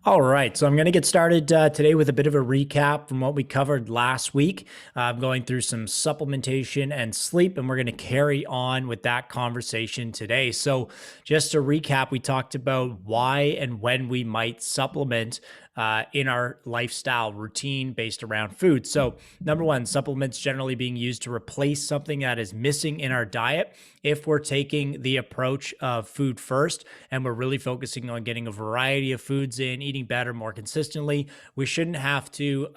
All right, so I'm going to get started today with a bit of a recap from what we covered last week. I'm going through some supplementation and sleep, and we're going to carry on with that conversation today. So, just to recap, we talked about why and when we might supplement in our lifestyle routine based around food. So, number one, supplements generally being used to replace something that is missing in our diet. If we're taking the approach of food first and we're really focusing on getting a variety of foods in, eating better more consistently, we shouldn't have to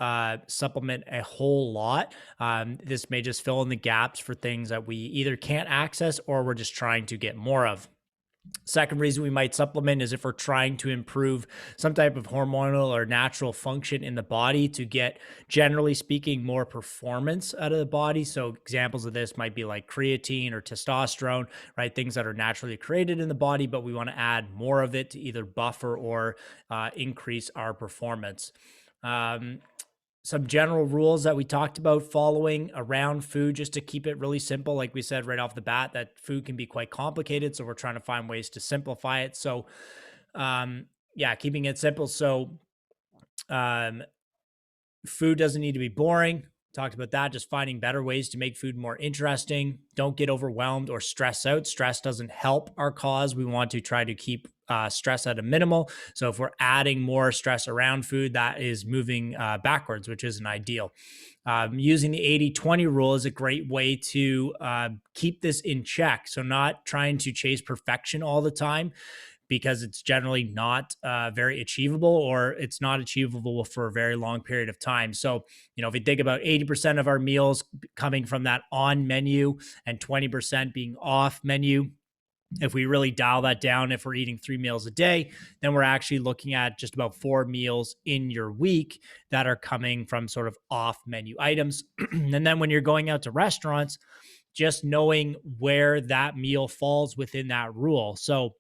supplement a whole lot. This may just fill in the gaps for things that we either can't access or we're just trying to get more of. Second reason we might supplement is if we're trying to improve some type of hormonal or natural function in the body to get, generally speaking, more performance out of the body. So, examples of this might be like creatine or testosterone, right? Things that are naturally created in the body, but we want to add more of it to either buffer or increase our performance. Um, some general rules that we talked about following around food just to keep it really simple. Like we said right off the bat, that food can be quite complicated. So we're trying to find ways to simplify it. So, yeah, keeping it simple. So, um, food doesn't need to be boring. Talked about that. Just finding better ways to make food more interesting. Don't get overwhelmed or stress out. Stress doesn't help our cause. We want to try to keep stress at a minimal. So if we're adding more stress around food, that is moving backwards, which isn't ideal. Using the 80-20 rule is a great way to keep this in check. So not trying to chase perfection all the time, because it's generally not very achievable, or it's not achievable for a very long period of time. So, if you think about 80% of our meals coming from that on menu and 20% being off menu, if we really dial that down, if we're eating 3 meals a day, then we're actually looking at just about 4 meals in your week that are coming from sort of off menu items. And then when you're going out to restaurants, just knowing where that meal falls within that rule. So,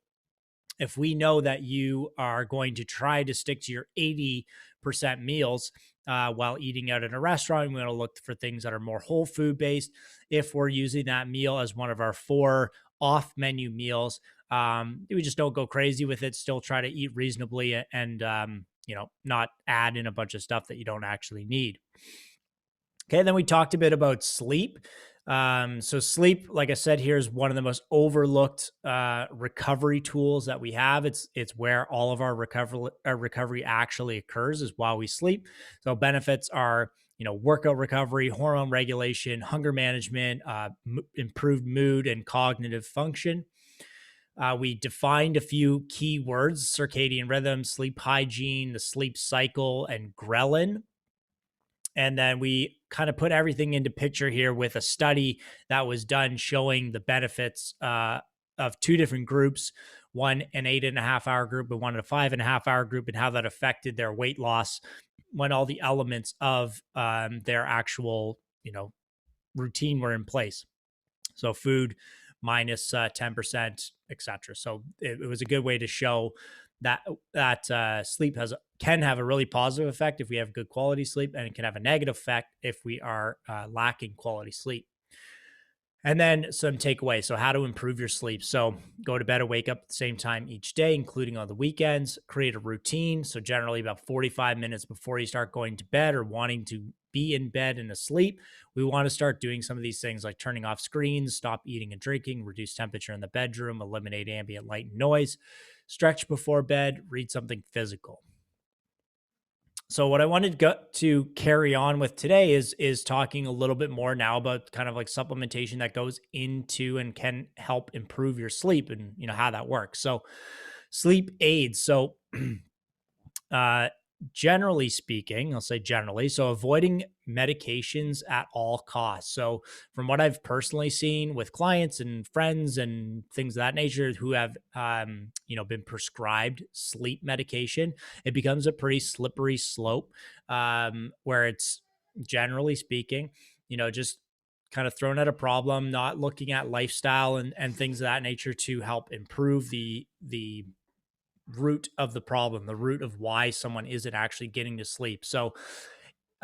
if we know that you are going to try to stick to your 80% meals while eating out in a restaurant, we're going to look for things that are more whole food based. If we're using that meal as one of our 4 off menu meals, we just don't go crazy with it. Still try to eat reasonably and, not add in a bunch of stuff that you don't actually need. Okay, then we talked a bit about sleep. So sleep, like I said, here is one of the most overlooked recovery tools that we have. It's where all of our recovery actually occurs, is while we sleep. So benefits are, workout recovery, hormone regulation, hunger management, improved mood and cognitive function. We defined a few key words: circadian rhythm, sleep hygiene, the sleep cycle, and ghrelin. And then we kind of put everything into picture here with a study that was done showing the benefits of two different groups, one an 8.5 hour group and one a 5.5 hour group, and how that affected their weight loss when all the elements of their actual, routine were in place. So food minus 10%, etc. So it was a good way to show that sleep can have a really positive effect if we have good quality sleep, and it can have a negative effect if we are lacking quality sleep. And then some takeaways. So, how to improve your sleep. So, go to bed or wake up at the same time each day, including on the weekends. Create a routine. So, generally about 45 minutes before you start going to bed or wanting to be in bed and asleep, we want to start doing some of these things like turning off screens, stop eating and drinking, reduce temperature in the bedroom, eliminate ambient light and noise, stretch before bed, read something physical. So what I wanted to carry on with today is talking a little bit more now about kind of like supplementation that goes into and can help improve your sleep, and how that works. So sleep aids. So uh, generally speaking, I'll say generally, so avoiding medications at all costs. So, from what I've personally seen with clients and friends and things of that nature who have, been prescribed sleep medication, it becomes a pretty slippery slope, where it's, generally speaking, just kind of thrown at a problem, not looking at lifestyle and things of that nature to help improve the root of the problem, the root of why someone isn't actually getting to sleep. So,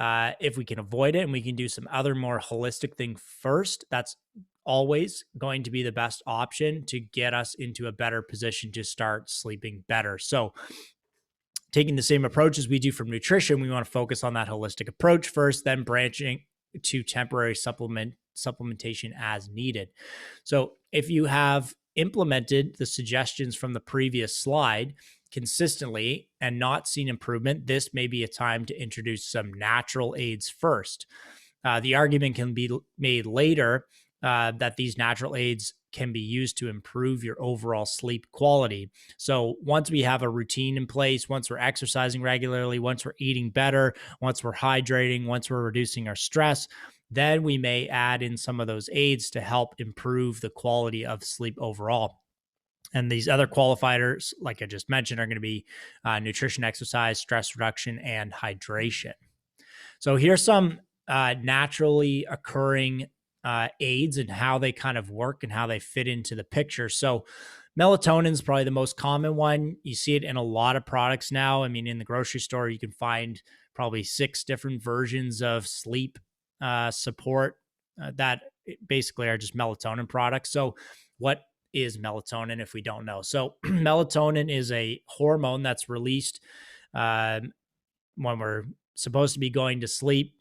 if we can avoid it and we can do some other more holistic thing first, that's always going to be the best option to get us into a better position to start sleeping better. So, taking the same approach as we do from nutrition, we want to focus on that holistic approach first, then branching to temporary supplementation as needed. So if you have implemented the suggestions from the previous slide consistently and not seen improvement, this may be a time to introduce some natural aids first. The argument can be made later that these natural aids can be used to improve your overall sleep quality. So once we have a routine in place, once we're exercising regularly, once we're eating better, once we're hydrating, once we're reducing our stress, then we may add in some of those aids to help improve the quality of sleep overall. And these other qualifiers, like I just mentioned, are going to be nutrition, exercise, stress reduction, and hydration. So here's some naturally occurring aids and how they kind of work and how they fit into the picture. So melatonin is probably the most common one. You see it in a lot of products now. I mean, in the grocery store, you can find probably 6 different versions of sleep support that basically are just melatonin products. So what is melatonin if we don't know? So melatonin is a hormone that's released uh, when we're supposed to be going to sleep.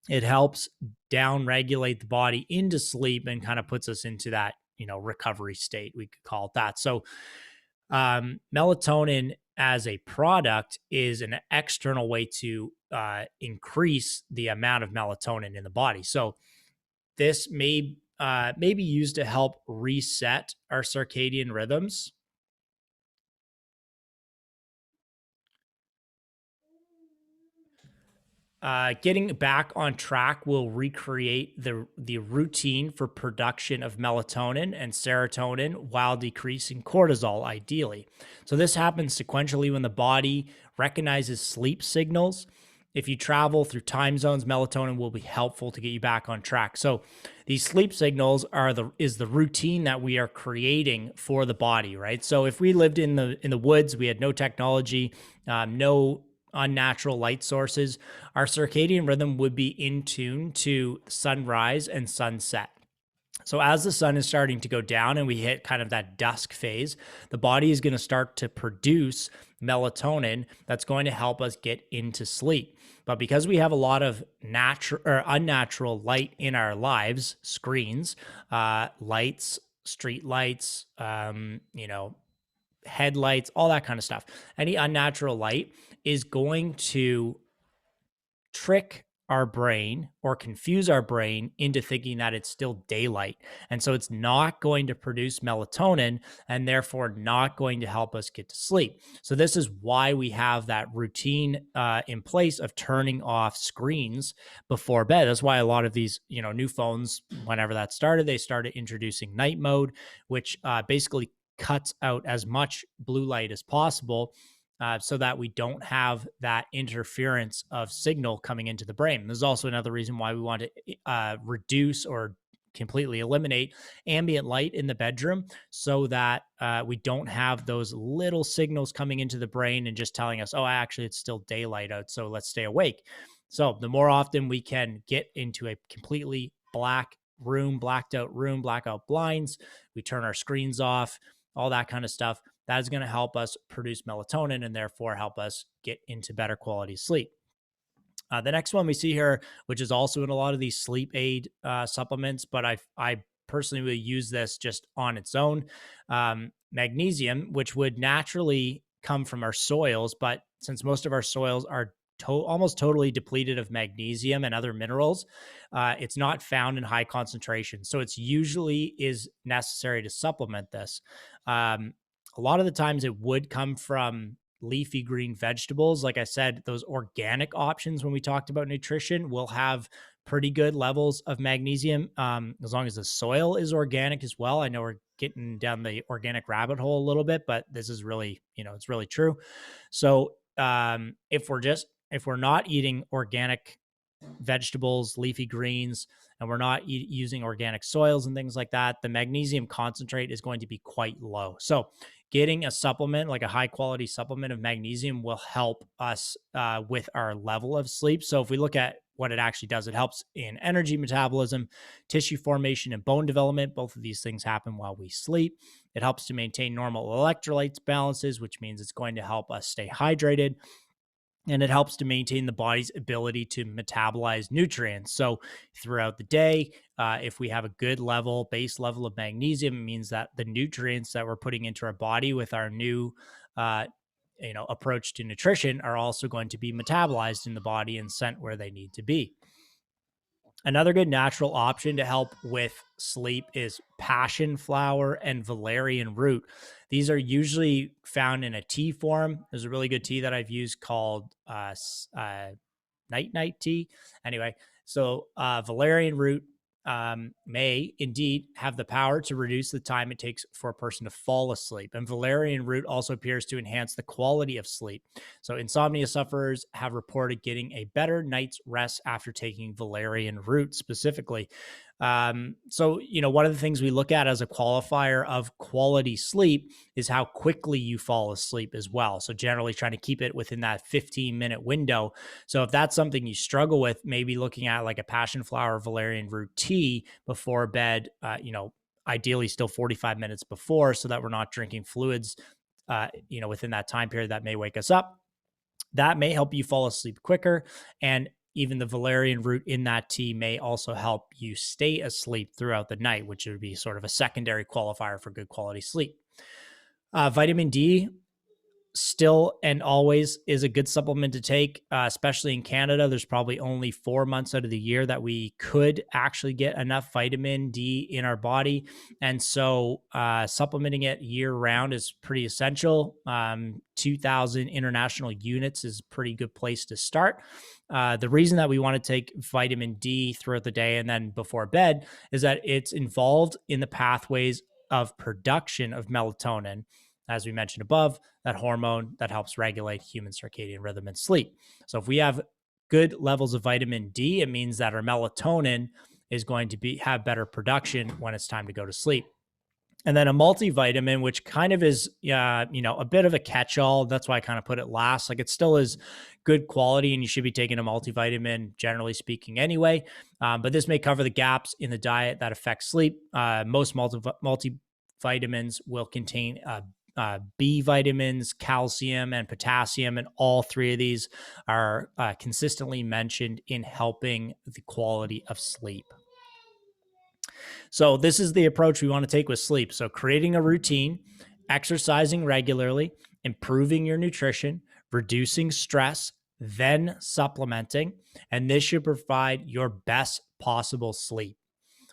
It helps down regulate the body into sleep and kind of puts us into that, recovery state. We could call it that. So, melatonin as a product is an external way to increase the amount of melatonin in the body. So, this may be used to help reset our circadian rhythms. Getting back on track will recreate the routine for production of melatonin and serotonin while decreasing cortisol, ideally. So this happens sequentially when the body recognizes sleep signals. If you travel through time zones, melatonin will be helpful to get you back on track. So these sleep signals is the routine that we are creating for the body, right? So if we lived in the woods, we had no technology, no unnatural light sources, our circadian rhythm would be in tune to sunrise and sunset. So as the sun is starting to go down and we hit kind of that dusk phase, the body is going to start to produce melatonin that's going to help us get into sleep. But because we have a lot of natural or unnatural light in our lives, screens, lights, street lights, headlights, all that kind of stuff, any unnatural light is going to trick our brain or confuse our brain into thinking that it's still daylight. And so it's not going to produce melatonin and therefore not going to help us get to sleep. So this is why we have that routine in place of turning off screens before bed. That's why a lot of these, new phones, whenever that started, they started introducing night mode, which basically cuts out as much blue light as possible so that we don't have that interference of signal coming into the brain. There's also another reason why we want to reduce or completely eliminate ambient light in the bedroom so that we don't have those little signals coming into the brain and just telling us, oh, actually, it's still daylight out, so let's stay awake. So the more often we can get into a completely black room, blacked out room, blackout blinds, we turn our screens off, all that kind of stuff, that is going to help us produce melatonin and therefore help us get into better quality sleep. The next one we see here, which is also in a lot of these sleep aid supplements, but I personally would use this just on its own. Magnesium, which would naturally come from our soils, but since most of our soils are almost totally depleted of magnesium and other minerals, it's not found in high concentration. So it's usually is necessary to supplement this. A lot of the times it would come from leafy green vegetables. Like I said, those organic options when we talked about nutrition will have pretty good levels of magnesium as long as the soil is organic as well. I know we're getting down the organic rabbit hole a little bit, but this is really, it's really true. So if we're not eating organic vegetables, leafy greens, and we're not using organic soils and things like that, the magnesium concentrate is going to be quite low. So getting a supplement, like a high quality supplement of magnesium, will help us with our level of sleep. So if we look at what it actually does. It helps in energy metabolism, tissue formation, and bone development. Both of these things happen while we sleep. It helps to maintain normal electrolytes balances, which means it's going to help us stay hydrated, and it helps to maintain the body's ability to metabolize nutrients. So throughout the day, if we have a good base level of magnesium, it means that the nutrients that we're putting into our body with our new uh, approach to nutrition are also going to be metabolized in the body and sent where they need to be. Another good natural option to help with sleep is passion flower and valerian root. These are usually found in a tea form. There's a really good tea that I've used called night tea. Anyway, so valerian root may indeed have the power to reduce the time it takes for a person to fall asleep. And valerian root also appears to enhance the quality of sleep. So insomnia sufferers have reported getting a better night's rest after taking valerian root specifically. So, one of the things we look at as a qualifier of quality sleep is how quickly you fall asleep as well. So generally trying to keep it within that 15-minute window. So if that's something you struggle with, maybe looking at like a passion flower valerian root tea before bed, ideally still 45 minutes before, so that we're not drinking fluids, within that time period that may wake us up. That may help you fall asleep quicker. And even the valerian root in that tea may also help you stay asleep throughout the night, which would be sort of a secondary qualifier for good quality sleep. Vitamin D still and always is a good supplement to take, especially in Canada. There's probably only 4 months out of the year that we could actually get enough vitamin D in our body. And so supplementing it year round is pretty essential. 2,000 international units is a pretty good place to start. The reason that we want to take vitamin D throughout the day and then before bed is that it's involved in the pathways of production of melatonin, as we mentioned above, that hormone that helps regulate human circadian rhythm and sleep. So if we have good levels of vitamin D, it means that our melatonin is going to have better production when it's time to go to sleep. And then a multivitamin, which kind of is, a bit of a catch-all. That's why I kind of put it last. Like, it still is good quality, and you should be taking a multivitamin, generally speaking, anyway. But this may cover the gaps in the diet that affect sleep. Most multivitamins will contain B vitamins, calcium, and potassium, and all three of these are consistently mentioned in helping the quality of sleep. So this is the approach we want to take with sleep. So creating a routine, exercising regularly, improving your nutrition, reducing stress, then supplementing, and this should provide your best possible sleep.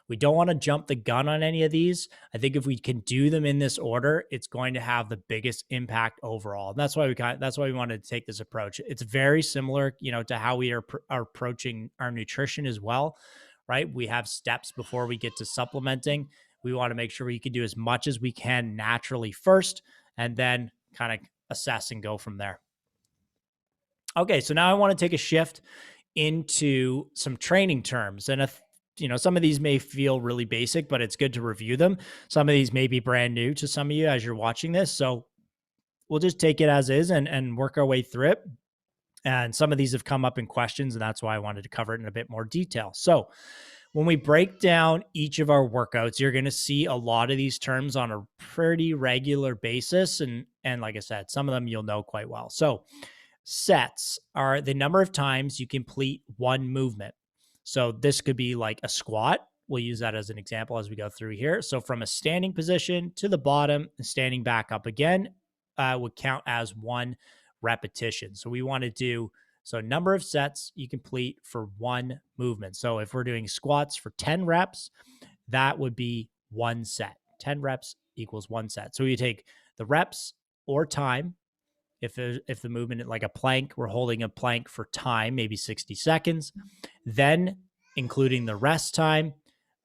We don't want to jump the gun on any of these. I think if we can do them in this order, it's going to have the biggest impact overall. And that's why we wanted to take this approach. It's very similar, to how we are approaching our nutrition as well, right? We have steps before we get to supplementing. We want to make sure we can do as much as we can naturally first, and then kind of assess and go from there. Okay, so now I want to take a shift into some training terms. And some of these may feel really basic, but it's good to review them. Some of these may be brand new to some of you as you're watching this. So we'll just take it as is and work our way through it. And some of these have come up in questions, and that's why I wanted to cover it in a bit more detail. So when we break down each of our workouts, you're going to see a lot of these terms on a pretty regular basis. And like I said, some of them you'll know quite well. So sets are the number of times you complete one movement. So this could be like a squat. We'll use that as an example as we go through here. So from a standing position to the bottom, standing back up again would count as one repetition. So we want to do, number of sets you complete for one movement. So if we're doing squats for 10 reps, that would be one set. 10 reps equals one set. So you take the reps or time. If the movement, like a plank, we're holding a plank for time, maybe 60 seconds, then including the rest time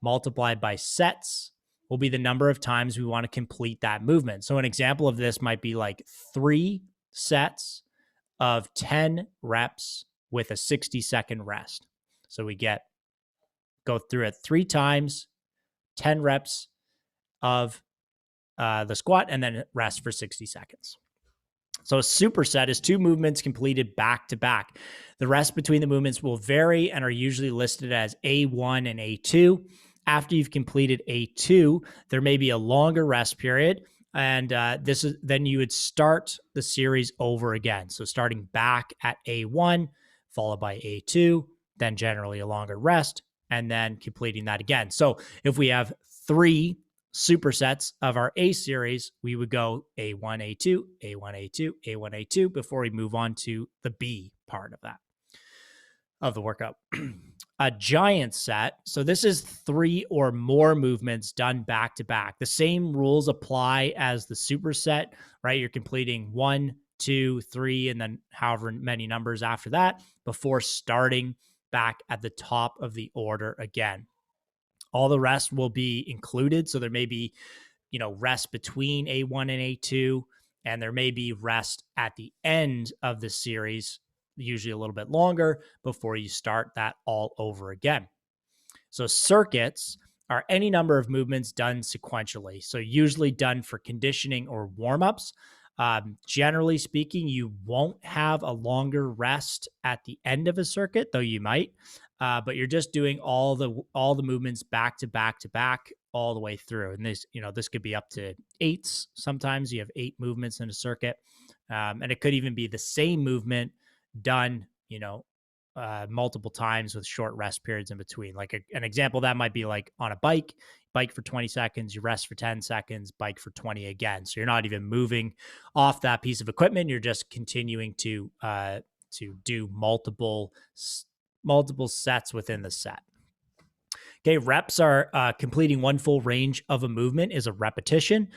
multiplied by sets will be the number of times we want to complete that movement. So an example of this might be like 3 sets of 10 reps with a 60-second rest. So we go through it 3 times, 10 reps of the squat, and then rest for 60 seconds. So a superset is two movements completed back to back. The rest between the movements will vary and are usually listed as A1 and A2. After you've completed A2, there may be a longer rest period, and this is then you would start the series over again. So starting back at A1, followed by A2, then generally a longer rest, and then completing that again. So if we have three supersets of our A series, we would go A1, A2, A1, A2, A1, A2 before we move on to the B part of that, of the workout. A giant set. So this is three or more movements done back to back. The same rules apply as the superset, right? You're completing 1, 2, 3, and then however many numbers after that before starting back at the top of the order again. All the rest will be included. So there may be, rest between A1 and A2, and there may be rest at the end of the series, usually a little bit longer before you start that all over again. So circuits are any number of movements done sequentially. So usually done for conditioning or warm-ups. Generally speaking, you won't have a longer rest at the end of a circuit, though you might. But you're just doing all the movements back to back to back all the way through. And this could be up to eights. Sometimes you have 8 movements in a circuit, and it could even be the same movement done, multiple times with short rest periods in between. Like an example that might be like on a bike for 20 seconds, you rest for 10 seconds, bike for 20 again. So you're not even moving off that piece of equipment. You're just continuing to do multiple sets within the set. Okay, reps are completing one full range of a movement is a repetition.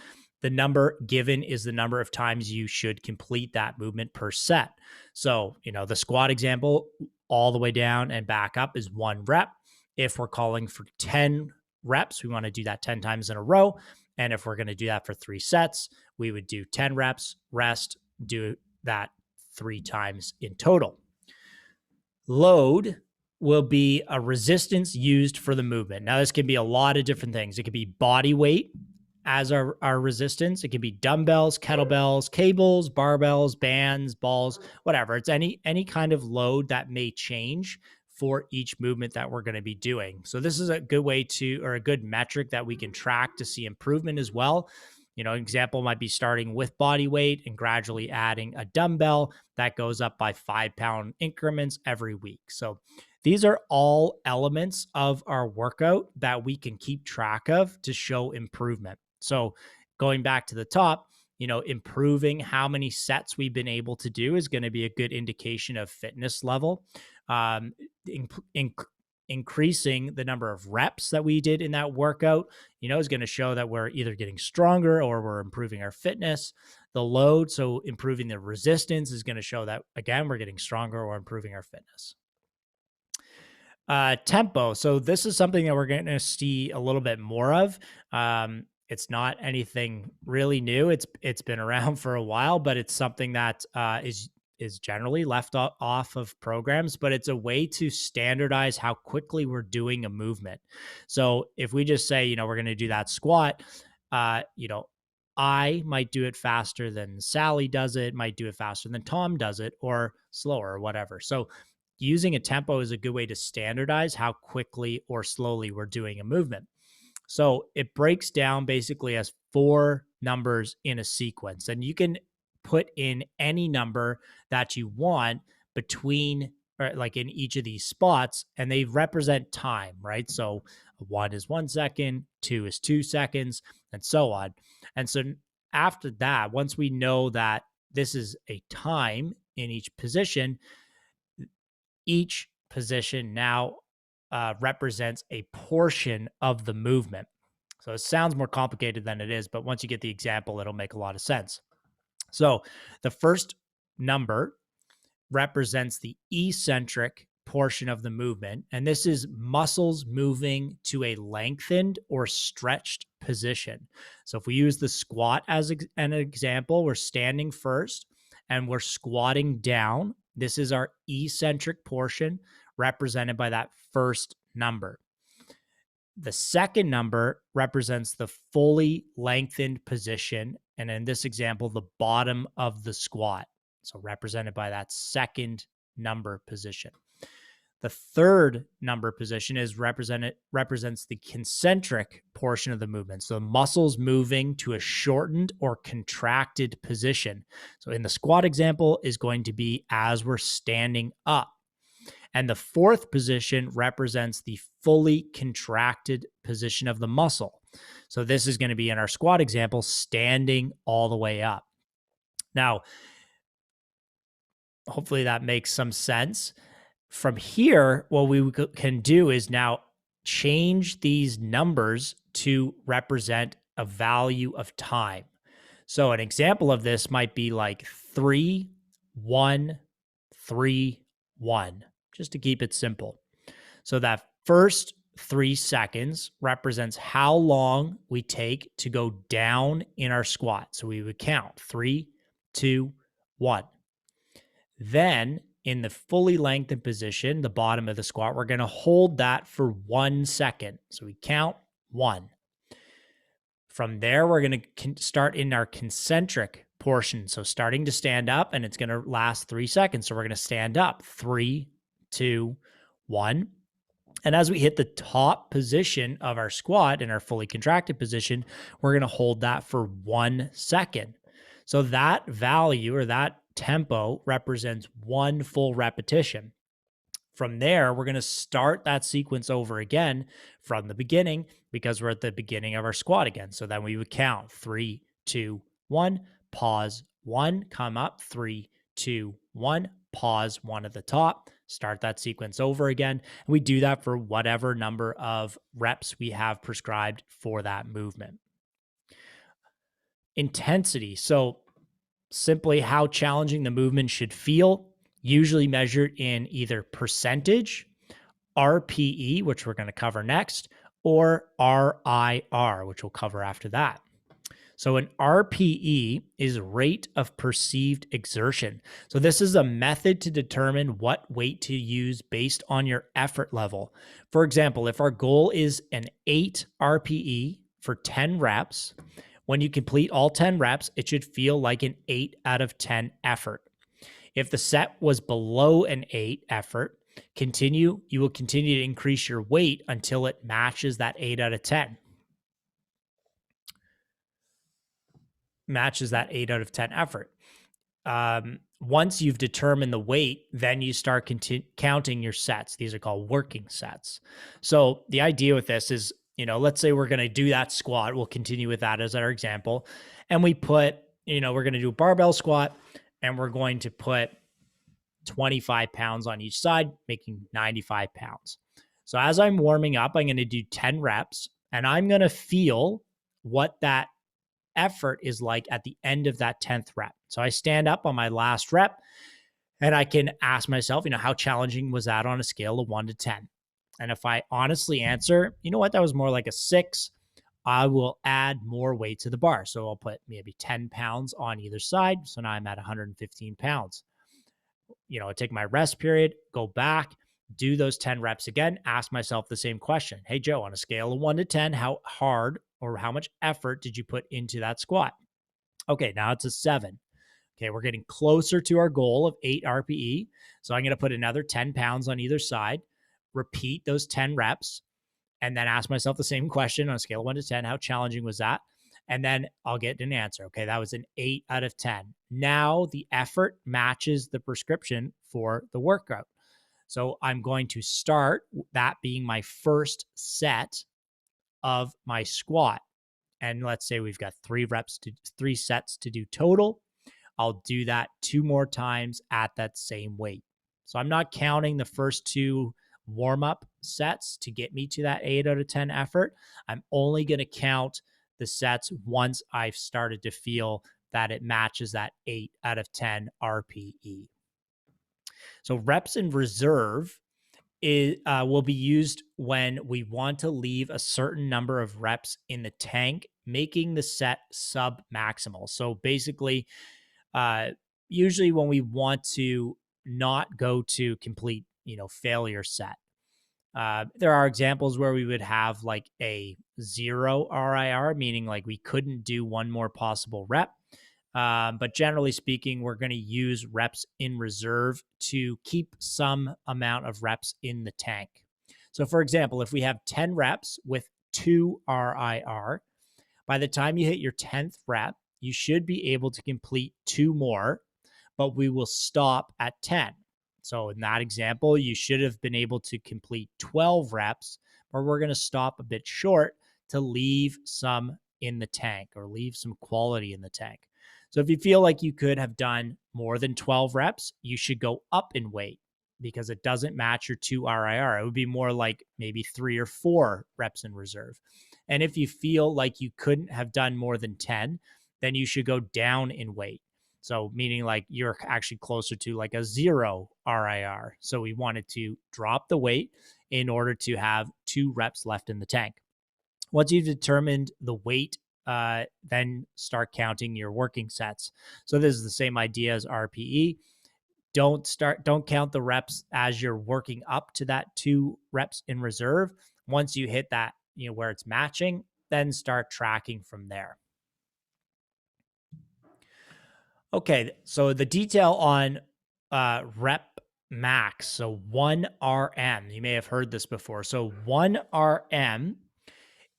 The number given is the number of times you should complete that movement per set. So, the squat example, all the way down and back up is 1 rep. If we're calling for 10 reps, we want to do that 10 times in a row. And if we're going to do that for 3 sets, we would do 10 reps, rest, do that 3 times in total. Load will be a resistance used for the movement. Now, this can be a lot of different things. It could be body weight as our resistance. It can be dumbbells, kettlebells, cables, barbells, bands, balls, whatever. It's any kind of load that may change for each movement that we're going to be doing. So this is a good way or a good metric that we can track to see improvement as well. An example might be starting with body weight and gradually adding a dumbbell that goes up by 5-pound increments every week. So these are all elements of our workout that we can keep track of to show improvement. So going back to the top, improving how many sets we've been able to do is going to be a good indication of fitness level. Increasing the number of reps that we did in that workout, is going to show that we're either getting stronger or we're improving our fitness. The load, so improving the resistance, is going to show that, again, we're getting stronger or improving our fitness. Tempo. So this is something that we're going to see a little bit more of. It's not anything really new. It's been around for a while, but it's something that is generally left off of programs, but it's a way to standardize how quickly we're doing a movement. So if we just say, we're going to do that squat, I might do it faster than Sally does it, might do it faster than Tom does it, or slower, or whatever. So using a tempo is a good way to standardize how quickly or slowly we're doing a movement. So it breaks down basically as 4 numbers in a sequence, and you can put in any number that you want between, or like in each of these spots, and they represent time, right? So 1 is 1 second, 2 is 2 seconds, and so on. And so after that, once we know that this is a time in each position now represents a portion of the movement. So it sounds more complicated than it is, but once you get the example, it'll make a lot of sense. So the first number represents the eccentric portion of the movement, and this is muscles moving to a lengthened or stretched position. So if we use the squat as an example, we're standing first and we're squatting down. This is our eccentric portion represented by that first number. The second number represents the fully lengthened position. And in this example, the bottom of the squat. So represented by that second number position. The third number position is represents the concentric portion of the movement. So muscles moving to a shortened or contracted position. So in the squat example is going to be as we're standing up. And the fourth position represents the fully contracted position of the muscle. So this is going to be in our squat example, standing all the way up. Now, hopefully that makes some sense. From here, what we can do is now change these numbers to represent a value of time. So an example of this might be like 3, 1, 3, 1, just to keep it simple. So that first 3 seconds represents how long we take to go down in our squat. So we would count 3, 2, 1. Then in the fully lengthened position, the bottom of the squat, we're going to hold that for 1 second. So we count 1. From there, we're going to start in our concentric portion. So starting to stand up, and it's going to last 3 seconds. So we're going to stand up 3, 2, 1. And as we hit the top position of our squat in our fully contracted position, we're going to hold that for 1 second. So that value or that tempo represents 1 full repetition. From there, we're going to start that sequence over again from the beginning because we're at the beginning of our squat again. So then we would count 3, 2, 1, pause 1, come up 3, 2, 1, pause 1 at the top, start that sequence over again. And we do that for whatever number of reps we have prescribed for that movement. Intensity. So simply how challenging the movement should feel, usually measured in either percentage, RPE, which we're going to cover next, or RIR, which we'll cover after that. So an RPE is rate of perceived exertion. So this is a method to determine what weight to use based on your effort level. For example, if our goal is an 8 RPE for 10 reps, when you complete all 10 reps, it should feel like an 8 out of 10 effort. If the set was below an 8 effort, you will continue to increase your weight until it matches that 8 out of 10. Matches that 8 out of 10 effort. Once you've determined the weight, then you start counting your sets. These are called working sets. So the idea with this is, let's say we're going to do that squat. We'll continue with that as our example. And we put, we're going to do a barbell squat and we're going to put 25 pounds on each side, making 95 pounds. So as I'm warming up, I'm going to do 10 reps and I'm going to feel what that effort is like at the end of that 10th rep. So I stand up on my last rep and I can ask myself, how challenging was that on a scale of 1 to 10? And if I honestly answer, that was more like a 6, I will add more weight to the bar. So I'll put maybe 10 pounds on either side. So now I'm at 115 pounds. I take my rest period, go back, do those 10 reps again, ask myself the same question. Hey, Joe, on a scale of 1 to 10, how hard or how much effort did you put into that squat? Okay, now it's a 7. Okay, we're getting closer to our goal of 8 RPE. So I'm going to put another 10 pounds on either side, repeat those 10 reps, and then ask myself the same question on a scale of 1 to 10. How challenging was that? And then I'll get an answer. Okay, that was an 8 out of 10. Now the effort matches the prescription for the workout. So I'm going to start that being my first set of my squat. And let's say we've got 3 sets to do total. I'll do that 2 more times at that same weight. So I'm not counting the first 2 warm-up sets to get me to that 8 out of 10 effort. I'm only going to count the sets once I've started to feel that it matches that 8 out of 10 RPE. So reps in reserve will be used when we want to leave a certain number of reps in the tank, making the set sub-maximal. So basically, usually when we want to not go to complete, failure set. There are examples where we would have like a 0 RIR, meaning like we couldn't do one more possible rep. But generally speaking, we're going to use reps in reserve to keep some amount of reps in the tank. So, for example, if we have 10 reps with 2 RIR, by the time you hit your 10th rep, you should be able to complete 2 more, but we will stop at 10. So in that example, you should have been able to complete 12 reps, but we're going to stop a bit short to leave some in the tank or leave some quality in the tank. So if you feel like you could have done more than 12 reps, you should go up in weight because it doesn't match your 2 RIR. It would be more like maybe 3 or 4 reps in reserve. And if you feel like you couldn't have done more than 10, then you should go down in weight. So meaning like you're actually closer to like a 0 RIR. So we wanted to drop the weight in order to have 2 reps left in the tank. Once you've determined the weight, then start counting your working sets. So this is the same idea as RPE. Don't count the reps as you're working up to that 2 reps in reserve. Once you hit that, where it's matching, then start tracking from there. Okay, so the detail on rep max, so 1 RM, you may have heard this before. So 1 RM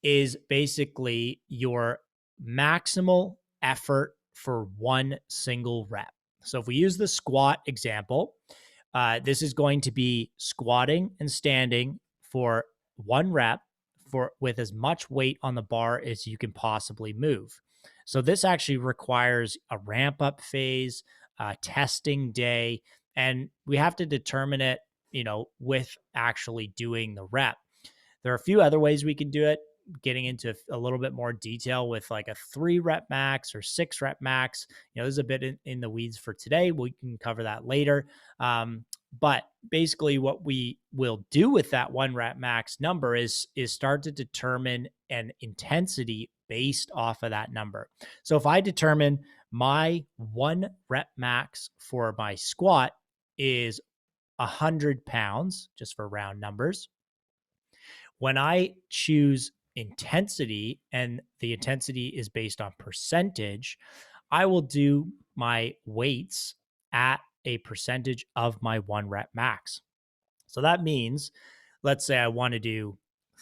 is basically your maximal effort for one single rep. So if we use the squat example, this is going to be squatting and standing for 1 rep with as much weight on the bar as you can possibly move. So this actually requires a ramp up phase, testing day, and we have to determine it, with actually doing the rep. There are a few other ways we can do it, getting into a little bit more detail with like a 3 rep max or 6 rep max. There's a bit in the weeds for today. We can cover that later. But basically what we will do with that 1 rep max number is start to determine an intensity based off of that number. So if I determine my 1 rep max for my squat is 100 pounds, just for round numbers, when I choose intensity and the intensity is based on percentage, I will do my weights at a percentage of my 1 rep max. So that means, let's say I want to do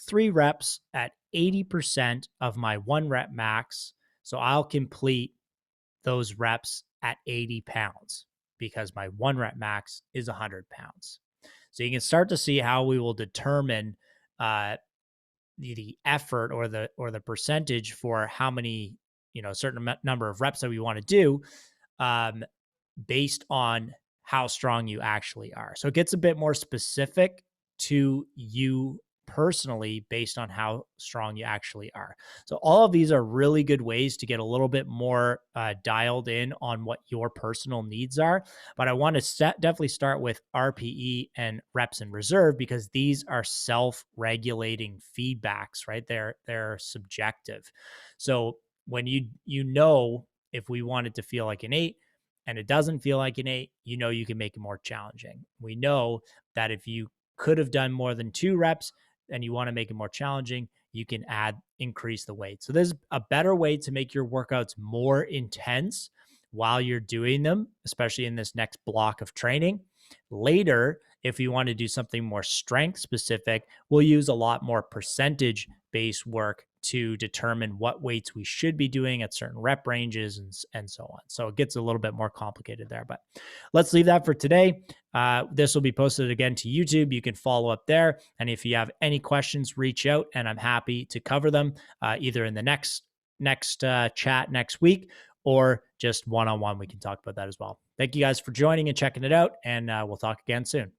3 reps at 80% of my 1 rep max. So I'll complete those reps at 80 pounds because my 1 rep max is 100 pounds. So you can start to see how we will determine the effort or the percentage for how many, certain number of reps that we want to do, based on how strong you actually are. So it gets a bit more specific to you personally based on how strong you actually are. So all of these are really good ways to get a little bit more dialed in on what your personal needs are. But I want to definitely start with RPE and reps in reserve because these are self-regulating feedbacks, right? They're subjective. So when you if we want it to feel like an 8 and it doesn't feel like an 8, you can make it more challenging. We know that if you could have done more than 2 reps and you want to make it more challenging, you can increase the weight. So there's a better way to make your workouts more intense while you're doing them, especially in this next block of training. Later, if you want to do something more strength specific, we'll use a lot more percentage based work to determine what weights we should be doing at certain rep ranges and so on. So it gets a little bit more complicated there, but let's leave that for today. This will be posted again to YouTube. You can follow up there. And if you have any questions, reach out and I'm happy to cover them either in the next chat next week or just one-on-one. We can talk about that as well. Thank you guys for joining and checking it out. And we'll talk again soon.